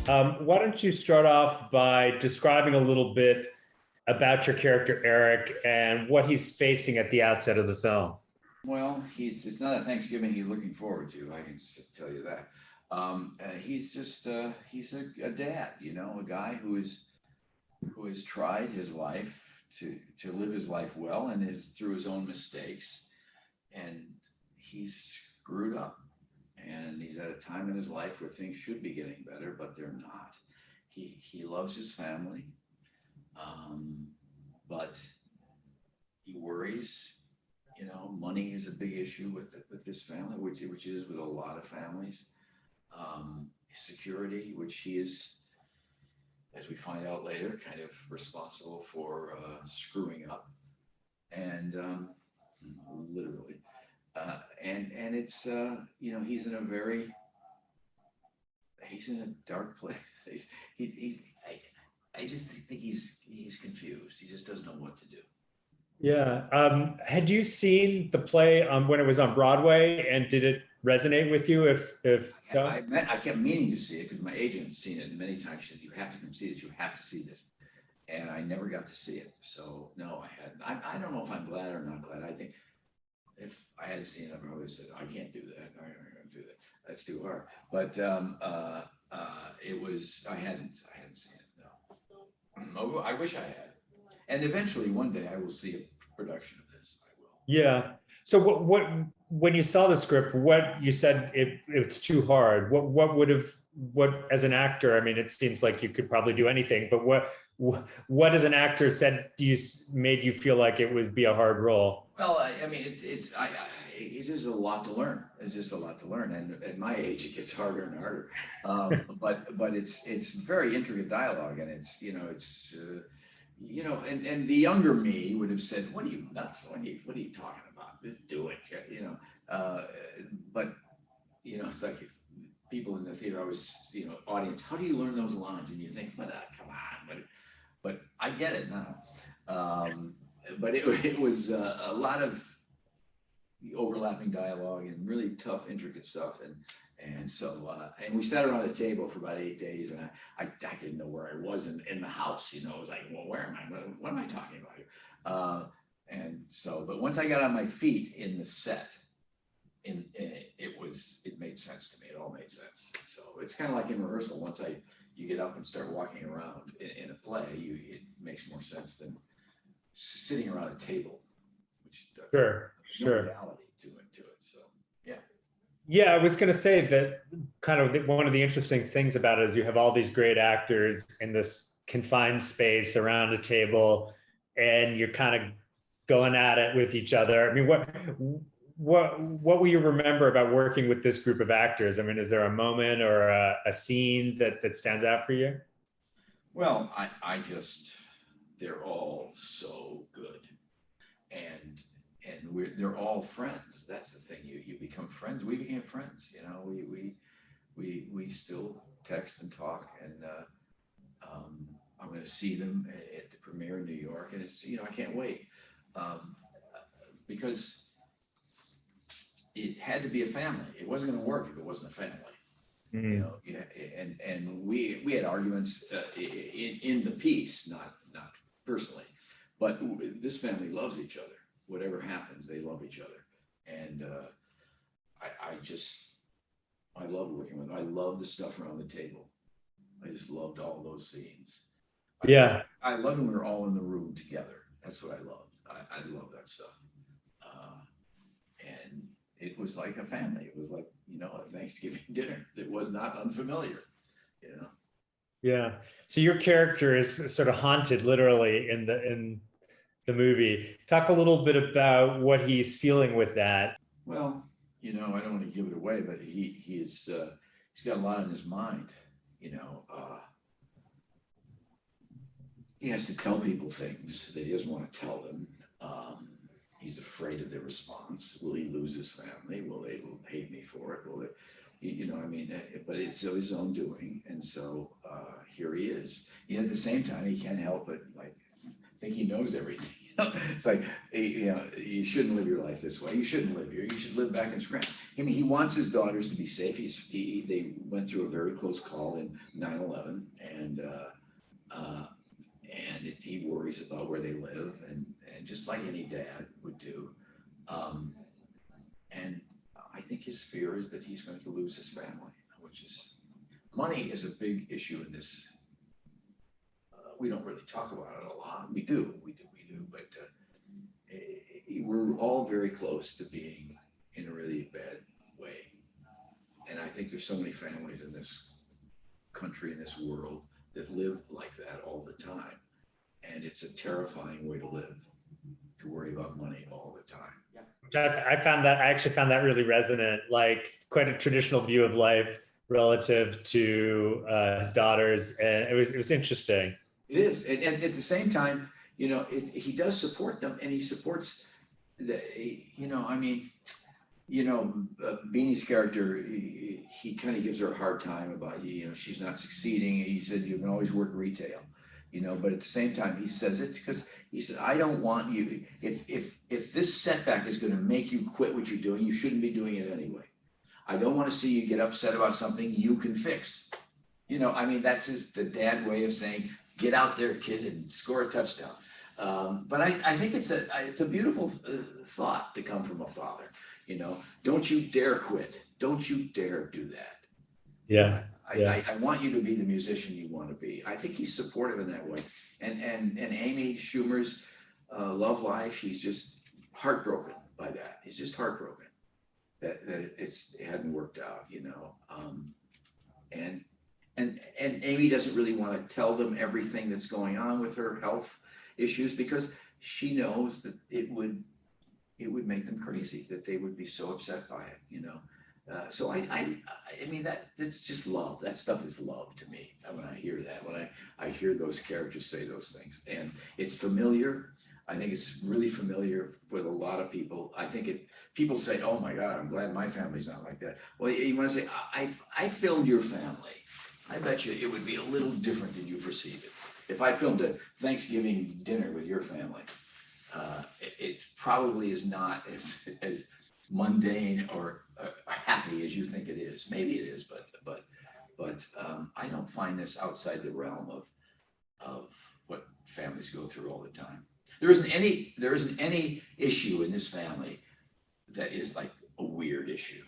Why don't you start off by describing a little bit about your character, Eric, and what he's facing at the outset of the film? Well, it's not a Thanksgiving he's looking forward to. I can tell you that. He's a dad, a guy who has tried his life to live his life well and is through his own mistakes, and he's screwed up. And he's at a time in his life where things should be getting better, but they're not. He loves his family, but he worries. Money is a big issue with his family, which is with a lot of families. Security, which he is, as we find out later, kind of responsible for screwing up, and literally. And it's he's in a dark place. I just think he's confused. He just doesn't know what to do. Yeah. Had you seen the play when it was on Broadway, and did it resonate with you? If so, I kept meaning to see it because my agent had seen it many times. She said, "You have to come see this. You have to see this," and I never got to see it. So no, I hadn't. I don't know if I'm glad or not glad. I think if I had seen it, I probably said, "I can't do that. I'm not going to do that. That's too hard." But it was. I hadn't seen it. No, I wish I had. And eventually, one day, I will see a production of this. I will. yeah. So what when you saw the script, what you said it's too hard. What would have, what as an actor? I mean, it seems like you could probably do anything, but what as an actor said made you feel like it would be a hard role? Well, I mean, it's just a lot to learn. It's just a lot to learn, and at my age, it gets harder and harder. But it's very intricate dialogue, and and the younger me would have said, "What are you nuts? What are you talking about? Just do it." But it's like people in the theater always, audience, how do you learn those lines? And you think, "But come on!" But I get it now. But it was a lot of overlapping dialogue and really tough, intricate stuff, and so we sat around a table for about 8 days, and I didn't know where I was in the house. It was like, well, where am I? What am I talking about here? And so, but once I got on my feet in the set, it made sense to me. It all made sense. So it's kind of like in rehearsal. Once you get up and start walking around in a play, it makes more sense than sitting around a table, which Sure. no reality to it. So yeah. Yeah, I was going to say that kind of one of the interesting things about it is you have all these great actors in this confined space around a table, and you're kind of going at it with each other. I mean, what will you remember about working with this group of actors? I mean, is there a moment or a scene that stands out for you? Well, they're all so good, and they're all friends. That's the thing. You become friends. We became friends. We still text and talk, and I'm going to see them at the premiere in New York, and it's I can't wait, because it had to be a family. It wasn't going to work if it wasn't a family. Mm. And we had arguments in the piece, not personally, but this family loves each other. Whatever happens, they love each other, and I love working with them. I love the stuff around the table. I just loved all those scenes. Yeah. I loved when we were all in the room together. That's what I loved. I love that stuff, and it was like a family. It was like a Thanksgiving dinner that was not unfamiliar. Yeah. So your character is sort of haunted literally in the movie. Talk a little bit about what he's feeling with that. Well, I don't want to give it away, but he's got a lot on his mind. He has to tell people things that he doesn't want to tell them. He's afraid of their response. Will he lose his family? Will they hate me for it? Will they? But it's his own doing, and so here he is. At the same time, he can't help but think he knows everything. It's like, you shouldn't live your life this way. You shouldn't live here. You should live back in Scranton. I mean, he wants his daughters to be safe. They went through a very close call in 9/11, and he worries about where they live, and just like any dad would do. And I think his fear is that he's going to lose his family, which is, money is a big issue in this. We don't really talk about it a lot. We do, but we're all very close to being in a really bad way. And I think there's so many families in this country, in this world, that live like that all the time. And it's a terrifying way to live, to worry about money all the time. Yeah. I actually found that really resonant, like quite a traditional view of life relative to his daughters. And it was interesting. It is. And at the same time, he does support them, and he supports Beanie's character, he kind of gives her a hard time about, she's not succeeding. He said, you can always work retail, but at the same time, he says it because he said, I don't want you, if this setback is going to make you quit what you're doing, you shouldn't be doing it anyway. I don't want to see you get upset about something you can fix. That's the dad way of saying, get out there, kid, and score a touchdown. But I think it's a beautiful thought to come from a father. Don't you dare quit. Don't you dare do that. Yeah. I want you to be the musician you want to be. I think he's supportive in that way. And Amy Schumer's love life, he's just heartbroken by that. He's just heartbroken that it hadn't worked out, And Amy doesn't really want to tell them everything that's going on with her health issues, because she knows that it would make them crazy, that they would be so upset by it, So I mean, that's just love. That stuff is love to me. When I hear that, when I hear those characters say those things, and it's familiar. I think it's really familiar with a lot of people. I think people say, oh my God, I'm glad my family's not like that. Well, you want to say, I filmed your family. I bet you it would be a little different than you perceive it. If I filmed a Thanksgiving dinner with your family, it probably is not as mundane or happy as you think it is. Maybe it is, but I don't find this outside the realm of what families go through all the time. There isn't any issue in this family that is like a weird issue.